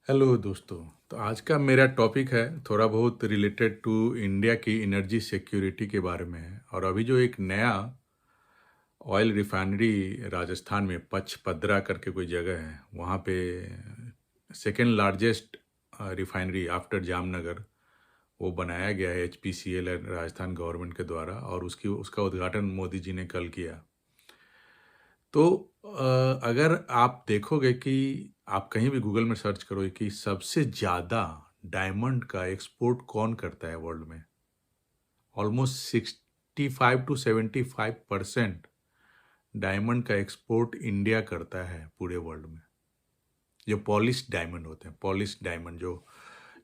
Hello दोस्तों। तो आज का मेरा टॉपिक है थोड़ा बहुत रिलेटेड टू इंडिया की एनर्जी सिक्योरिटी के बारे में है। और अभी जो एक नया ऑयल रिफाइनरी राजस्थान में पचपदरा करके कोई जगह है, वहाँ पे second largest refinery after Jamnagar वो बनाया गया है HPCL राजस्थान गवर्नमेंट के द्वारा, और उसका उद्घाटन मोदी जी ने कल किया। तो अगर आप देखोगे कि आप कहीं भी गूगल में सर्च करोगे कि सबसे ज़्यादा डायमंड का एक्सपोर्ट कौन करता है वर्ल्ड में, ऑलमोस्ट 65 to 75% डायमंड का एक्सपोर्ट इंडिया करता है पूरे वर्ल्ड में। जो पॉलिश डायमंड होते हैं, पॉलिश डायमंड जो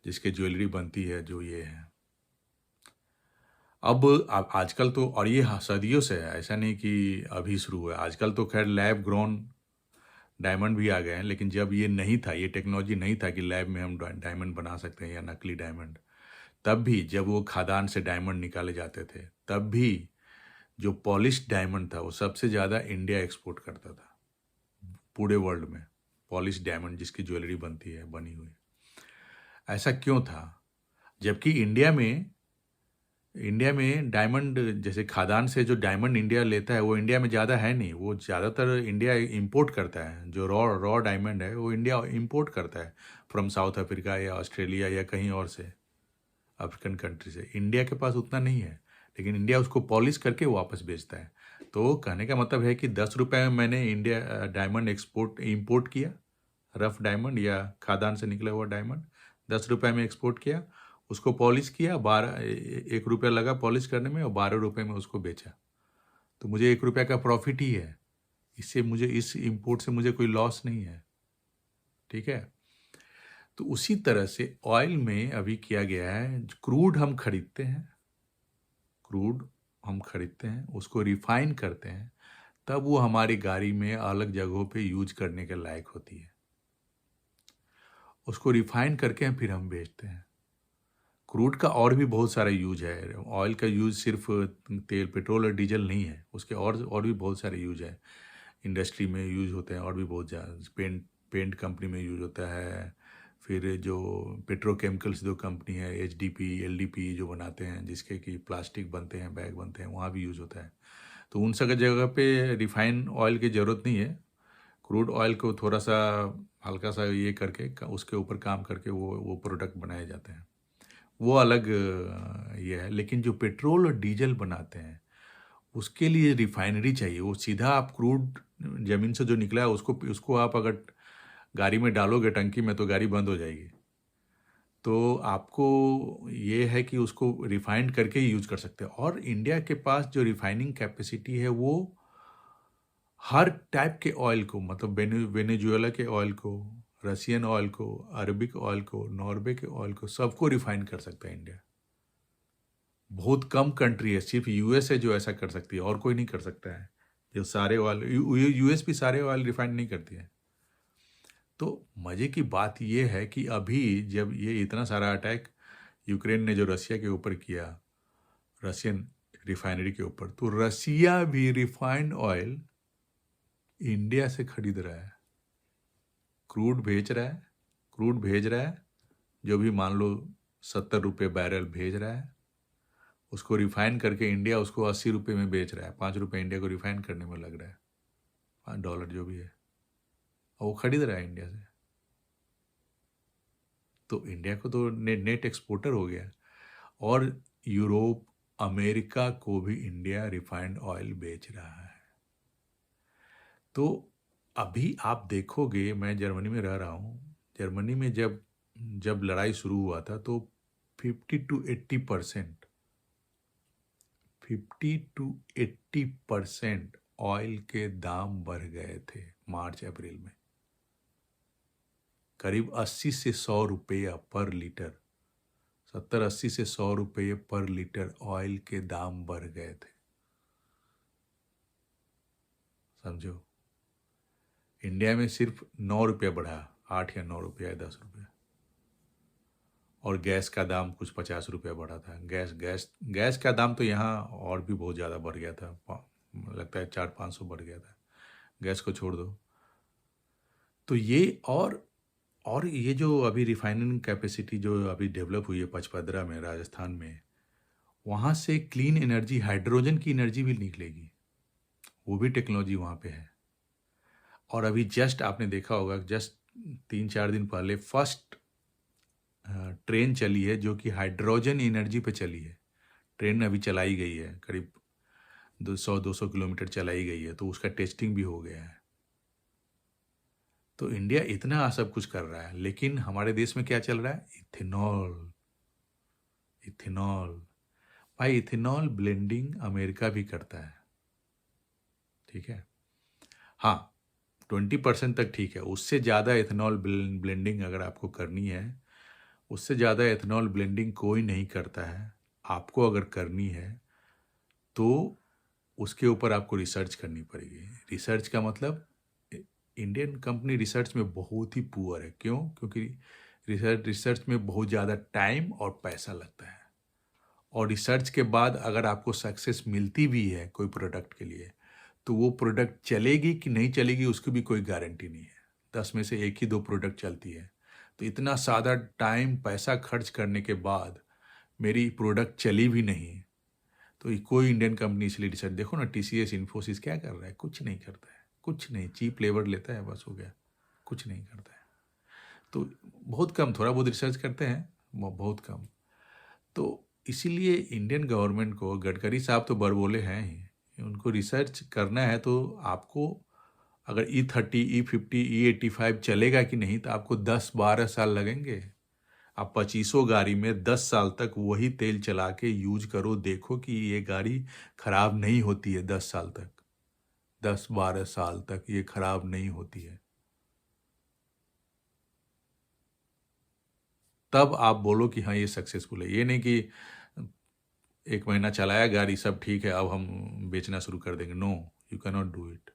जिसके ज्वेलरी बनती है, जो ये है। अब आजकल तो, और ये सदियों से है, ऐसा नहीं कि अभी शुरू हुआ है। आजकल तो खैर लैब ग्रोन डायमंड भी आ गए हैं, लेकिन जब ये नहीं था, ये टेक्नोलॉजी नहीं था कि लैब में हम डायमंड बना सकते हैं या नकली डायमंड, तब भी जब वो खादान से डायमंड निकाले जाते थे, तब भी जो पॉलिश डायमंड था वो सबसे ज़्यादा इंडिया एक्सपोर्ट करता था पूरे वर्ल्ड में। पॉलिश डायमंड जिसकी ज्वेलरी बनती है, बनी हुई। ऐसा क्यों था? जबकि इंडिया में डायमंड, जैसे खादान से जो डायमंड इंडिया लेता है वो इंडिया में ज़्यादा है नहीं, वो ज़्यादातर इंडिया इंपोर्ट करता है। जो रॉ डायमंड है वो इंडिया इंपोर्ट करता है फ्रॉम साउथ अफ्रीका या ऑस्ट्रेलिया या कहीं और से, अफ्रीकन कंट्री से। इंडिया के पास उतना नहीं है, लेकिन इंडिया उसको पॉलिश करके वापस बेचता है। तो कहने का मतलब है कि 10 रुपये में मैंने इंडिया डायमंड इंपोर्ट किया, रफ डायमंड या खादान से निकला हुआ डायमंड 10 रुपये में एक्सपोर्ट किया, उसको पॉलिश किया, 1 रुपया लगा पॉलिश करने में, और 12 रुपये में उसको बेचा। तो मुझे 1 रुपया का प्रॉफिट ही है। इससे मुझे, इस इंपोर्ट से मुझे कोई लॉस नहीं है। ठीक है। तो उसी तरह से ऑयल में अभी किया गया है, क्रूड हम खरीदते हैं, उसको रिफाइन करते हैं, तब वो हमारी गाड़ी में अलग जगहों पे यूज करने के लायक होती है। उसको रिफाइन करके फिर हम बेचते हैं। क्रूड का और भी बहुत सारा यूज है। ऑयल का यूज सिर्फ तेल, पेट्रोल और डीजल नहीं है, उसके और भी बहुत सारे यूज है। इंडस्ट्री में यूज होते हैं और भी बहुत ज़्यादा। पेंट कंपनी में यूज होता है। फिर जो पेट्रोकेमिकल्स जो कंपनी है, HDP LDP जो बनाते हैं, जिसके कि प्लास्टिक बनते हैं, बैग बनते हैं, वहाँ भी यूज होता है। तो उन सब जगह पे रिफाइन ऑयल की ज़रूरत नहीं है। क्रूड ऑयल को थोड़ा सा हल्का सा ये करके उसके ऊपर काम करके वो प्रोडक्ट बनाए जाते हैं, वो अलग ये है। लेकिन जो पेट्रोल और डीजल बनाते हैं, उसके लिए रिफाइनरी चाहिए। वो सीधा आप क्रूड ज़मीन से जो निकला है उसको आप अगर गाड़ी में डालोगे टंकी में, तो गाड़ी बंद हो जाएगी। तो आपको ये है कि उसको रिफाइंड करके ही यूज कर सकते हैं। और इंडिया के पास जो रिफाइनिंग कैपेसिटी है, वो हर टाइप के ऑयल को, मतलब वेनेजुएला के ऑयल को, रशियन ऑयल को, अरबिक ऑयल को, नॉर्वे के ऑयल को, सबको रिफाइन कर सकता है इंडिया। बहुत कम कंट्री है, सिर्फ US है जो ऐसा कर सकती है, और कोई नहीं कर सकता है। जो सारे ऑयल, US भी सारे ऑयल रिफाइंड नहीं करती है। तो मज़े की बात यह है कि अभी जब ये इतना सारा अटैक यूक्रेन ने जो रसिया के ऊपर किया, रशियन रिफाइनरी के ऊपर, तो रसिया भी रिफाइंड ऑयल इंडिया से खरीद रहा है, क्रूड भेज रहा है, जो भी मान लो 70 रुपये बैरल भेज रहा है। उसको रिफाइन करके इंडिया उसको 80 रुपये में बेच रहा है। 5 रुपये इंडिया को रिफाइन करने में लग रहा है, $5 जो भी है, और वो खरीद रहा है इंडिया से। तो इंडिया को तो नेट एक्सपोर्टर हो गया। और यूरोप, अमेरिका को भी इंडिया रिफाइंड ऑयल बेच रहा है। तो अभी आप देखोगे, मैं जर्मनी में रह रहा हूँ, जर्मनी में जब जब लड़ाई शुरू हुआ था, तो 50 to 80% 50 to 80% ऑयल के दाम बढ़ गए थे मार्च अप्रैल में। करीब 80 से 100 रुपया पर लीटर, 70-80 से 100 रुपये पर लीटर ऑयल के दाम बढ़ गए थे। समझो, इंडिया में सिर्फ 9 रुपया बढ़ा, 8 या 9 रुपया या 10 रुपया। और गैस का दाम कुछ 50 रुपया बढ़ा था। गैस का दाम तो यहाँ और भी बहुत ज़्यादा बढ़ गया था, लगता है 400-500 बढ़ गया था। गैस को छोड़ दो। तो ये, और और ये जो अभी रिफाइनिंग कैपेसिटी जो अभी डेवलप हुई है पचपदरा में, राजस्थान में, वहाँ से क्लीन एनर्जी, हाइड्रोजन की एनर्जी भी निकलेगी। वो भी टेक्नोलॉजी वहाँ पे है। और अभी जस्ट आपने देखा होगा, जस्ट 3-4 दिन पहले फर्स्ट ट्रेन चली है जो कि हाइड्रोजन एनर्जी पे चली है। ट्रेन अभी चलाई गई है, करीब 200-200 किलोमीटर चलाई गई है, तो उसका टेस्टिंग भी हो गया है। तो इंडिया इतना सब कुछ कर रहा है, लेकिन हमारे देश में क्या चल रहा है? इथेनॉल। इथेनॉल भाई, इथेनॉल ब्लेंडिंग अमेरिका भी करता है, ठीक है। हाँ, 20% तक ठीक है। उससे ज़्यादा इथेनॉल ब्लेंडिंग अगर आपको करनी है, उससे ज़्यादा इथेनॉल ब्लेंडिंग कोई नहीं करता है। आपको अगर करनी है तो उसके ऊपर आपको रिसर्च करनी पड़ेगी। रिसर्च का मतलब, इंडियन कंपनी रिसर्च में बहुत ही पुअर है। क्यों? क्योंकि रिसर्च में बहुत ज़्यादा टाइम और पैसा लगता है। और रिसर्च के बाद अगर आपको सक्सेस मिलती भी है कोई प्रोडक्ट के लिए, तो वो प्रोडक्ट चलेगी कि नहीं चलेगी उसकी भी कोई गारंटी नहीं है। 10 में से 1 ही 2 प्रोडक्ट चलती है। तो इतना ज़्यादा टाइम पैसा खर्च करने के बाद मेरी प्रोडक्ट चली भी नहीं, तो ये कोई इंडियन कंपनी इसलिए रिसर्च, देखो ना टीसीएस इन्फोसिस क्या कर रहा है? कुछ नहीं करता है, कुछ नहीं, चीप लेबर लेता है, बस हो गया, कुछ नहीं करता है। तो बहुत कम, थोड़ा बहुत रिसर्च करते हैं, बहुत कम। तो इसीलिए इंडियन गवर्नमेंट को, गडकरी साहब तो बड़बोले हैं ही, उनको रिसर्च करना है तो आपको अगर E30, E50, E85 चलेगा कि नहीं, तो आपको 10-12 साल लगेंगे। आप 2500 गाड़ी में 10 साल तक वही तेल चला के यूज करो, देखो कि ये गाड़ी खराब नहीं होती है। 10 साल तक, 10-12 साल तक ये खराब नहीं होती है। तब आप बोलो कि हाँ ये सक्सेसफुल है। ये नहीं कि 1 महीना चलाया गाड़ी, सब ठीक है, अब हम बेचना शुरू कर देंगे। No, you can not do it.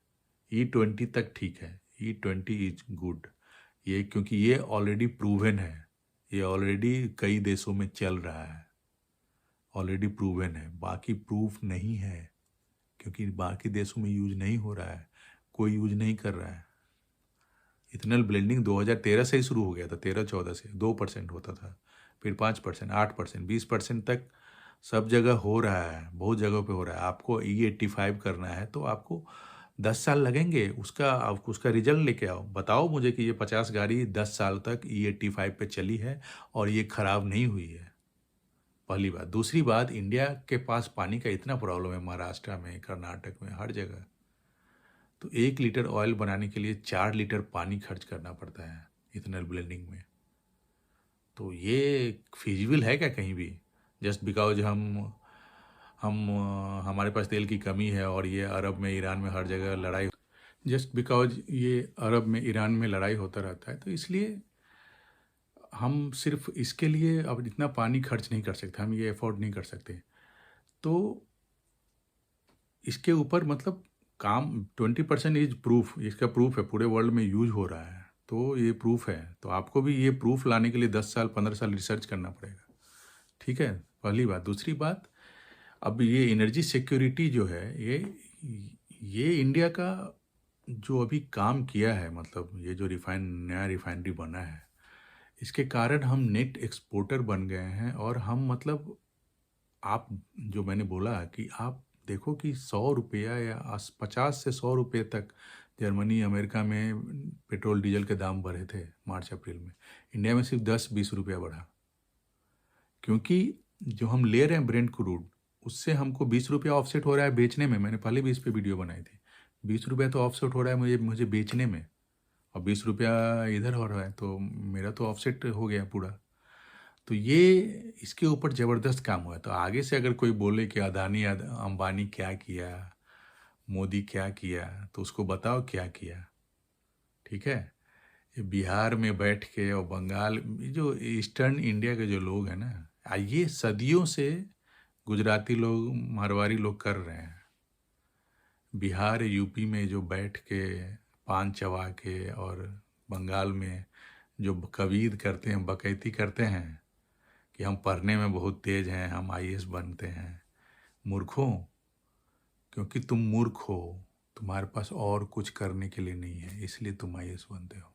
E20 तक ठीक है, E20 इज गुड। ये क्योंकि ये ऑलरेडी प्रूवन है, ये ऑलरेडी कई देशों में चल रहा है, ऑलरेडी प्रूवन है। बाकी प्रूफ नहीं है, क्योंकि बाकी देशों में यूज नहीं हो रहा है, कोई यूज नहीं कर रहा है। इथेनॉल ब्लेंडिंग 2013 से ही शुरू हो गया था, 13-14 से 2% होता था, फिर 5%, 8%, 20% तक सब जगह हो रहा है, बहुत जगहों पे हो रहा है। आपको E85 करना है तो आपको 10 साल लगेंगे। उसका रिजल्ट लेके आओ, बताओ मुझे कि ये 50 गाड़ी 10 साल तक E85 पे चली है और ये खराब नहीं हुई है। पहली बात। दूसरी बात, इंडिया के पास पानी का इतना प्रॉब्लम है, महाराष्ट्र में, कर्नाटक में, हर जगह। तो 1 लीटर ऑयल बनाने के लिए 4 लीटर पानी खर्च करना पड़ता है इथेनॉल ब्लेंडिंग में। तो ये फिजिबल है क्या कहीं भी? जस्ट बिकॉज हमारे पास तेल की कमी है और ये अरब में, ईरान में, हर जगह लड़ाई, जस्ट बिकॉज ये अरब में, ईरान में लड़ाई होता रहता है, तो इसलिए हम सिर्फ इसके लिए अब इतना पानी खर्च नहीं कर सकते, हम ये अफोर्ड नहीं कर सकते। तो इसके ऊपर मतलब काम 20% इज प्रूफ, इसका प्रूफ है, पूरे वर्ल्ड में यूज हो रहा है, तो ये प्रूफ है। तो आपको भी ये प्रूफ लाने के लिए 10 साल 15 साल रिसर्च करना पड़ेगा, ठीक है, पहली बात। दूसरी बात, अब ये एनर्जी सिक्योरिटी जो है, ये इंडिया का जो अभी काम किया है, मतलब ये जो नया रिफाइनरी बना है, इसके कारण हम नेट एक्सपोर्टर बन गए हैं। और हम मतलब, आप जो मैंने बोला कि आप देखो कि 100 रुपया या 50 से 100 रुपये तक जर्मनी, अमेरिका में पेट्रोल डीजल के दाम बढ़े थे मार्च अप्रैल में। इंडिया में सिर्फ 10-20 रुपया बढ़ा, क्योंकि जो हम ले रहे हैं ब्रेंट क्रूड, उससे हमको 20 रुपया ऑफसेट हो रहा है बेचने में। मैंने पहले भी इस पर वीडियो बनाई थी। 20 रुपया तो ऑफसेट हो रहा है मुझे बेचने में, और 20 रुपया इधर हो रहा है, तो मेरा तो ऑफसेट हो गया पूरा। तो ये इसके ऊपर ज़बरदस्त काम हुआ है। तो आगे से अगर कोई बोले कि अदानी अंबानी क्या किया, मोदी क्या किया, तो उसको बताओ क्या किया, ठीक है। ये बिहार में बैठ के और बंगाल, जो ईस्टर्न इंडिया के जो लोग हैं ना, ये सदियों से गुजराती लोग, मारवाड़ी लोग कर रहे हैं। बिहार, यूपी में जो बैठ के पान चबा के, और बंगाल में जो कबीर करते हैं, बकैती करते हैं कि हम पढ़ने में बहुत तेज हैं, हम आईएएस बनते हैं। मूर्खों, क्योंकि तुम मूर्ख हो, तुम्हारे पास और कुछ करने के लिए नहीं है, इसलिए तुम आईएएस बनते हो।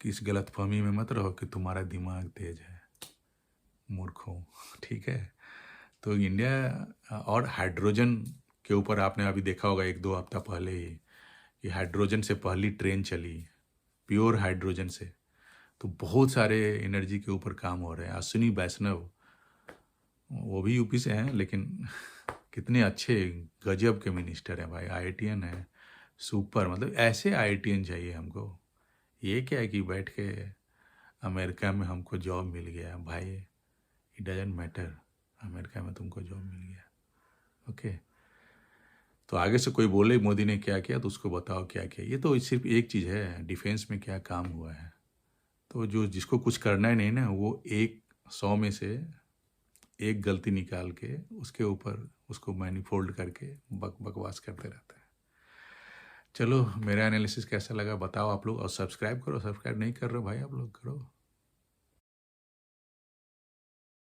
किस गलतफहमी में मत रहो कि तुम्हारा दिमाग तेज है, मूर्खों। ठीक है, तो इंडिया और हाइड्रोजन के ऊपर आपने अभी देखा होगा 1-2 हफ्ता पहले ही कि हाइड्रोजन से पहली ट्रेन चली, प्योर हाइड्रोजन से। तो बहुत सारे एनर्जी के ऊपर काम हो रहे हैं। अश्विनी वैष्णव, वो भी यूपी से हैं, लेकिन कितने अच्छे गजब के मिनिस्टर हैं भाई, आईआईटीएन है, सुपर। मतलब ऐसे आईआईटीएन चाहिए हमको। ये क्या है कि बैठ के अमेरिका में हमको जॉब मिल गया भाई, इट डजेंट मैटर, अमेरिका में तुमको जॉब मिल गया, ओके। तो आगे से कोई बोले मोदी ने क्या किया तो उसको बताओ क्या किया। ये तो सिर्फ एक चीज़ है, डिफेंस में क्या काम हुआ है। तो जो जिसको कुछ करना ही नहीं ना, वो 100 में से एक गलती निकाल के उसके ऊपर उसको मैनिफोल्ड करके बकवास करते रहते हैं। चलो, मेरा एनालिसिस कैसा लगा बताओ आप लोग, और सब्सक्राइब करो, सब्सक्राइब नहीं कर रहे हो भाई आप लोग, करो।